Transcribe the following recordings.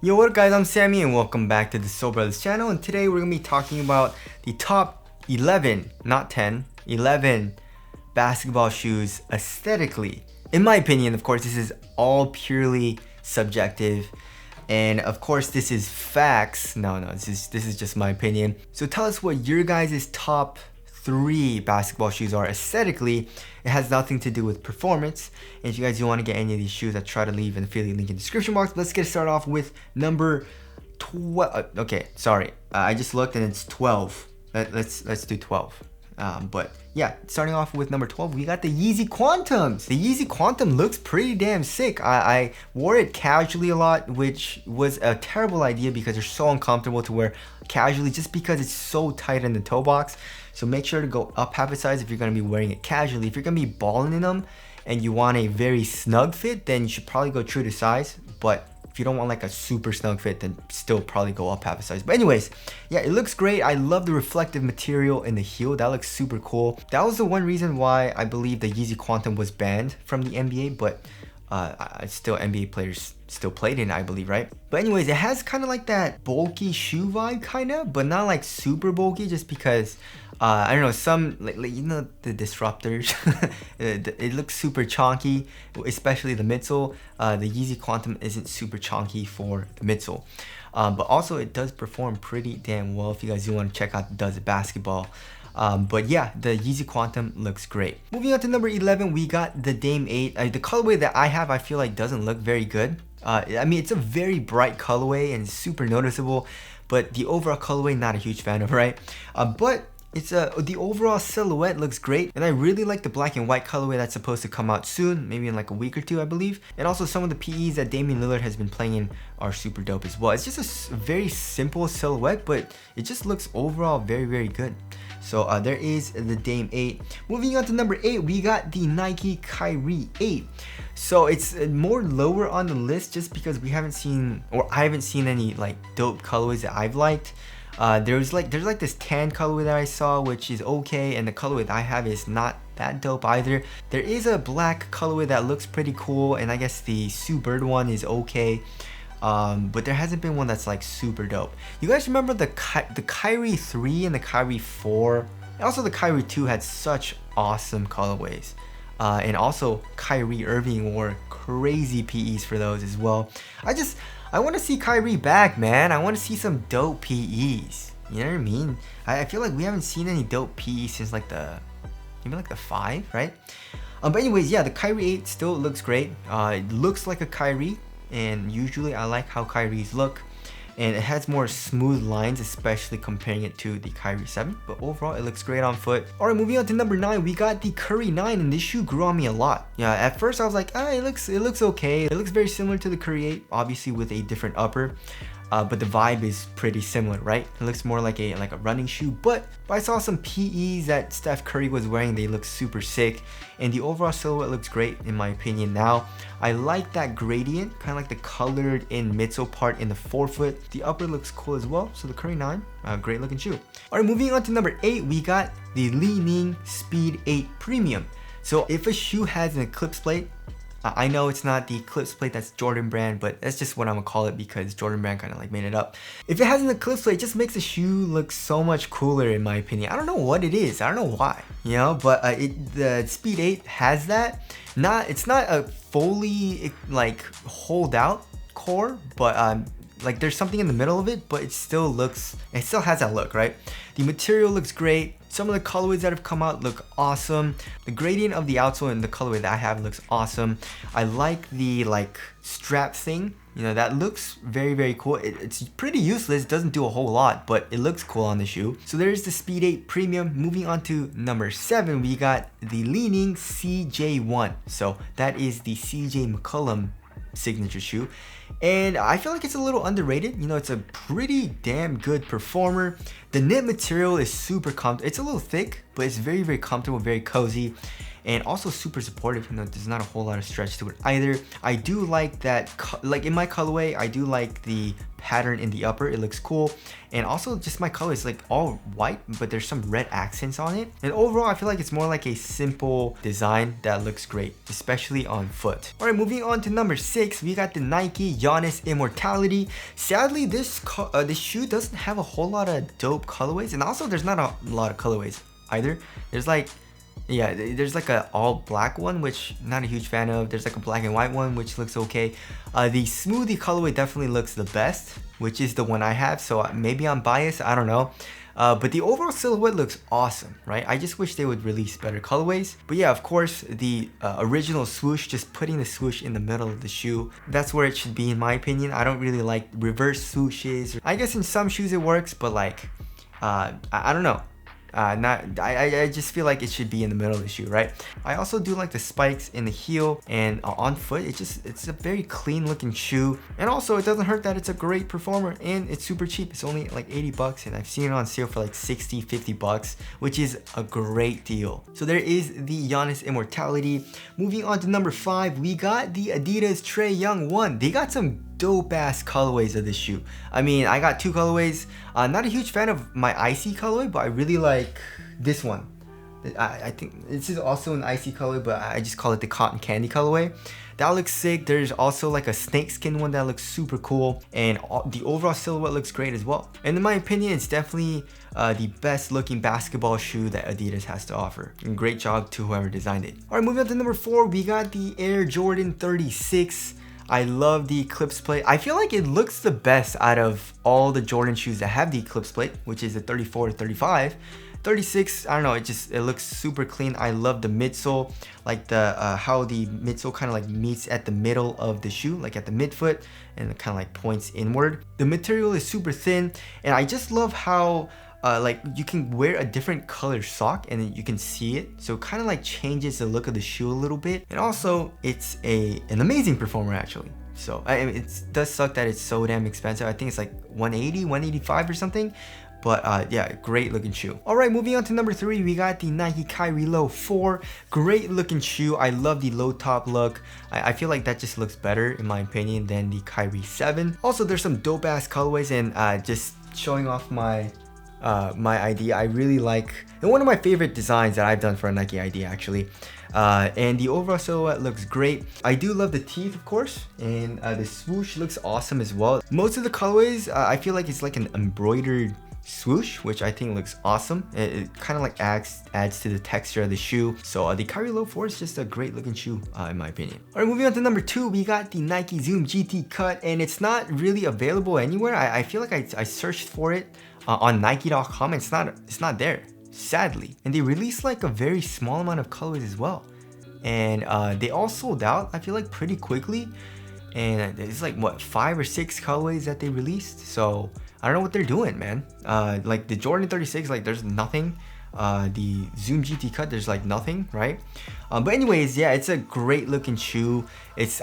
Yo, what up guys, I'm Sammy and welcome back to the Soul Brothers channel, and today we're going to be talking about the top 11, not 10, 11 basketball shoes aesthetically. In my opinion, of course, this is all purely subjective, and of course this is facts. No, this is just my opinion. So tell us what your guys' top 3 basketball shoes are aesthetically. It has nothing to do with performance. And if you guys do want to get any of these shoes, I try to leave an affiliate link in the description box. Let's get started off with number 12. Okay, sorry, I just looked and it's 12. Let's do 12. But yeah, starting off with number 12, we got the Yeezy Quantums. The Yeezy Quantum looks pretty damn sick. I wore it casually a lot, which was a terrible idea because they're so uncomfortable to wear casually just because it's so tight in the toe box. So make sure to go up half a size if you're going to be wearing it casually. If you're going to be balling in them and you want a very snug fit, then you should probably go true to size. But if you don't want like a super snug fit, then still probably go up half a size. But anyways, yeah, it looks great. I love the reflective material in the heel. That looks super cool. That was the one reason why I believe the Yeezy Quantum was banned from the NBA, but still NBA players still played in it, I believe, right? But anyways, it has kind of like that bulky shoe vibe kind of, but not like super bulky, just because I don't know, some like you know, the disruptors it looks super chonky, especially the midsole. The Yeezy Quantum isn't super chonky for the midsole, but also it does perform pretty damn well if you guys do want to check out Does It Basketball. But yeah, the Yeezy Quantum looks great. Moving on to number 11, we got the Dame 8. The colorway that I have, I feel like doesn't look very good. I mean, it's a very bright colorway and super noticeable, but the overall colorway, not a huge fan of, right? But it's the overall silhouette looks great, and I really like the black and white colorway that's supposed to come out soon, maybe in like a week or two, I believe. And also some of the PEs that Damian Lillard has been playing in are super dope as well. It's just a very simple silhouette, but it just looks overall very good. So there is the Dame 8. Moving on to number 8, we got the Nike Kyrie 8. So it's more lower on the list just because we haven't seen, or I haven't seen any like dope colorways that I've liked. There's like this tan colorway that I saw, which is okay, and the colorway that I have is not that dope either. There is a black colorway that looks pretty cool, and I guess the Sue Bird one is okay. But there hasn't been one that's like super dope. You guys remember the Kyrie 3 and the Kyrie 4? And also the Kyrie 2 had such awesome colorways. And also Kyrie Irving wore crazy PEs for those as well. I want to see Kyrie back, man. I want to see some dope PEs. You know what I mean? I feel like we haven't seen any dope PEs since like maybe like the 5, right? But anyways, yeah, the Kyrie 8 still looks great. It looks like a Kyrie, and usually I like how Kyries look, and it has more smooth lines, especially comparing it to the Kyrie 7, but overall it looks great on foot. Alright, moving on to number 9, we got the Curry 9, and this shoe grew on me a lot. Yeah, at first I was like, it looks okay. It looks very similar to the Curry 8, obviously with a different upper. But the vibe is pretty similar, right? It looks more like a running shoe, but I saw some PEs that Steph Curry was wearing. They look super sick, and the overall silhouette looks great in my opinion. Now, I like that gradient, kind of like the colored in midsole part in the forefoot. The upper looks cool as well, so the Curry 9, great looking shoe. Alright, moving on to number 8, we got the Li-Ning Speed 8 Premium. So if a shoe has an eclipse plate, I know it's not the eclipse plate that's Jordan brand, but that's just what I'm gonna call it because Jordan brand kind of like made it up. If it has an eclipse plate, it just makes the shoe look so much cooler in my opinion. I don't know what it is. I don't know why, you know, but the Speed 8 has that. It's not a fully like hold out core, but like there's something in the middle of it, but it still has that look, right? The material looks great. Some of the colorways that have come out look awesome. The gradient of the outsole and the colorway that I have looks awesome. I like the like strap thing, you know, that looks very cool. It's pretty useless, it doesn't do a whole lot, but it looks cool on the shoe. So there's the Speed 8 Premium. Moving on to number 7, we got the Li-Ning CJ1. So that is the CJ McCollum signature shoe, and I feel like it's a little underrated. You know, it's a pretty damn good performer. The knit material is super comfortable. It's a little thick, but it's very comfortable, very cozy. and also super supportive. You know, there's not a whole lot of stretch to it either. I do like that, like in my colorway, I do like the pattern in the upper. It looks cool. And also just my color is like all white, but there's some red accents on it. And overall, I feel like it's more like a simple design that looks great, especially on foot. All right, moving on to number 6, we got the Nike Giannis Immortality. Sadly, this shoe doesn't have a whole lot of dope colorways, and also there's not a lot of colorways either. There's like, yeah, there's like a all black one, which I'm not a huge fan of. There's like a black and white one, which looks okay. The smoothie colorway definitely looks the best, which is the one I have. So maybe I'm biased, I don't know. But the overall silhouette looks awesome, right? I just wish they would release better colorways. But yeah, of course, the original swoosh, just putting the swoosh in the middle of the shoe, that's where it should be in my opinion. I don't really like reverse swooshes. I guess in some shoes it works, but like, I don't know. I just feel like it should be in the middle of the shoe, right? I also do like the spikes in the heel and on foot. It's a very clean looking shoe, and also it doesn't hurt that it's a great performer and it's super cheap. It's only like 80 bucks, and I've seen it on sale for like 60, 50 bucks, which is a great deal. So there is the Giannis Immortality. Moving on to number 5, we got the Adidas Trae Young 1. They got some dope ass colorways of this shoe. I mean, I got 2 colorways. Not a huge fan of my icy colorway, but I really like this one. I think this is also an icy colorway, but I just call it the cotton candy colorway. That looks sick. There's also like a snakeskin one that looks super cool, and the overall silhouette looks great as well. And in my opinion, it's definitely the best looking basketball shoe that Adidas has to offer. And great job to whoever designed it. All right, moving on to number 4, we got the Air Jordan 36. I love the eclipse plate. I feel like it looks the best out of all the Jordan shoes that have the eclipse plate, which is the 34 to 35. 36, I don't know, it looks super clean. I love the midsole, like the how the midsole kind of like meets at the middle of the shoe, like at the midfoot, and it kind of like points inward. The material is super thin, and I just love how like you can wear a different color sock and then you can see it, so it kind of like changes the look of the shoe a little bit. And also it's an amazing performer actually. So I mean, it does suck that it's so damn expensive. I think it's like 180, 185 or something. But yeah, great looking shoe. All right, moving on to number 3, we got the Nike Kyrie Low 4. Great looking shoe. I love the low top look. I feel like that just looks better in my opinion than the Kyrie 7. Also, there's some dope ass colorways, and just showing off my ID, I really like, and one of my favorite designs that I've done for a Nike ID actually. And the overall silhouette looks great. I do love the teeth, of course, and the swoosh looks awesome as well. Most of the colorways, I feel like it's like an embroidered swoosh, which I think looks awesome. It kind of like adds to the texture of the shoe. So the Kyrie Low 4 is just a great looking shoe in my opinion. All right, moving on to number 2, we got the Nike Zoom GT Cut, and it's not really available anywhere. I feel like I searched for it on Nike.com, and it's not there, sadly. And they released like a very small amount of colors as well, and they all sold out, I feel like, pretty quickly. And it's like what, 5 or 6 colorways that they released. So I don't know what they're doing, man. Like the Jordan 36, like there's nothing. The Zoom GT Cut, there's like nothing, right? But anyways, yeah, it's a great looking shoe.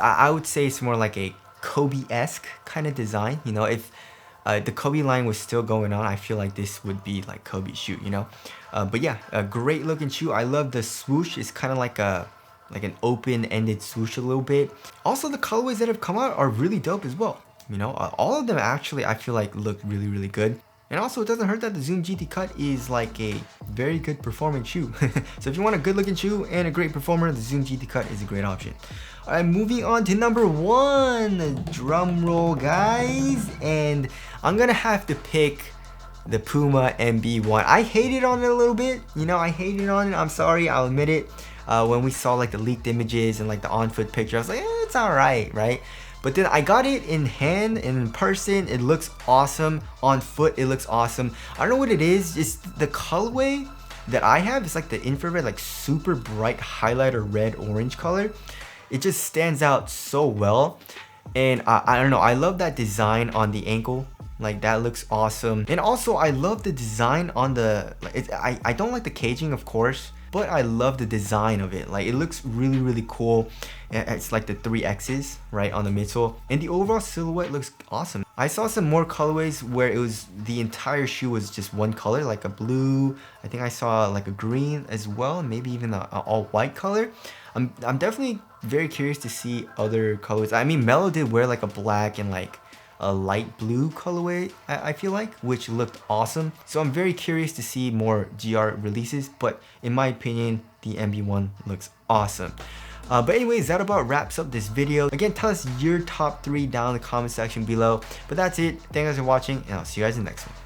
I would say it's more like a Kobe-esque kind of design. You know, if the Kobe line was still going on, I feel like this would be like Kobe's shoe, you know? But yeah, a great looking shoe. I love the swoosh. It's kind of like an open-ended swoosh a little bit. Also, the colorways that have come out are really dope as well. You know, all of them actually, I feel like look really, really good. And also, it doesn't hurt that the Zoom GT Cut is like a very good performing shoe. So if you want a good looking shoe and a great performer, the Zoom GT Cut is a great option. All right, moving on to number 1, drum roll guys, and I'm gonna have to pick the Puma MB.01. I hated on it a little bit, you know, I hated on it, I'm sorry, I'll admit it. When we saw like the leaked images and like the on-foot picture, I was like, it's alright, right? But then I got it in hand and in person, it looks awesome. On foot, it looks awesome. I don't know what it is, just the colorway that I have is like the infrared, like super bright highlighter red orange color. It just stands out so well. And I don't know, I love that design on the ankle. Like that looks awesome. And also I love the design on the, I don't like the caging, of course, but I love the design of it. Like, it looks really, really cool. It's like the 3X's, right, on the midsole. And the overall silhouette looks awesome. I saw some more colorways where it was the entire shoe was just one color, like a blue. I think I saw like a green as well, maybe even a all white color. I'm definitely very curious to see other colors. I mean, Melo did wear like a black and like a light blue colorway, I feel like, which looked awesome. So I'm very curious to see more GR releases, but in my opinion, the MB1 looks awesome. But anyways, that about wraps up this video. Again, tell us your top 3 down in the comment section below. But that's it. Thank you guys for watching, and I'll see you guys in the next one.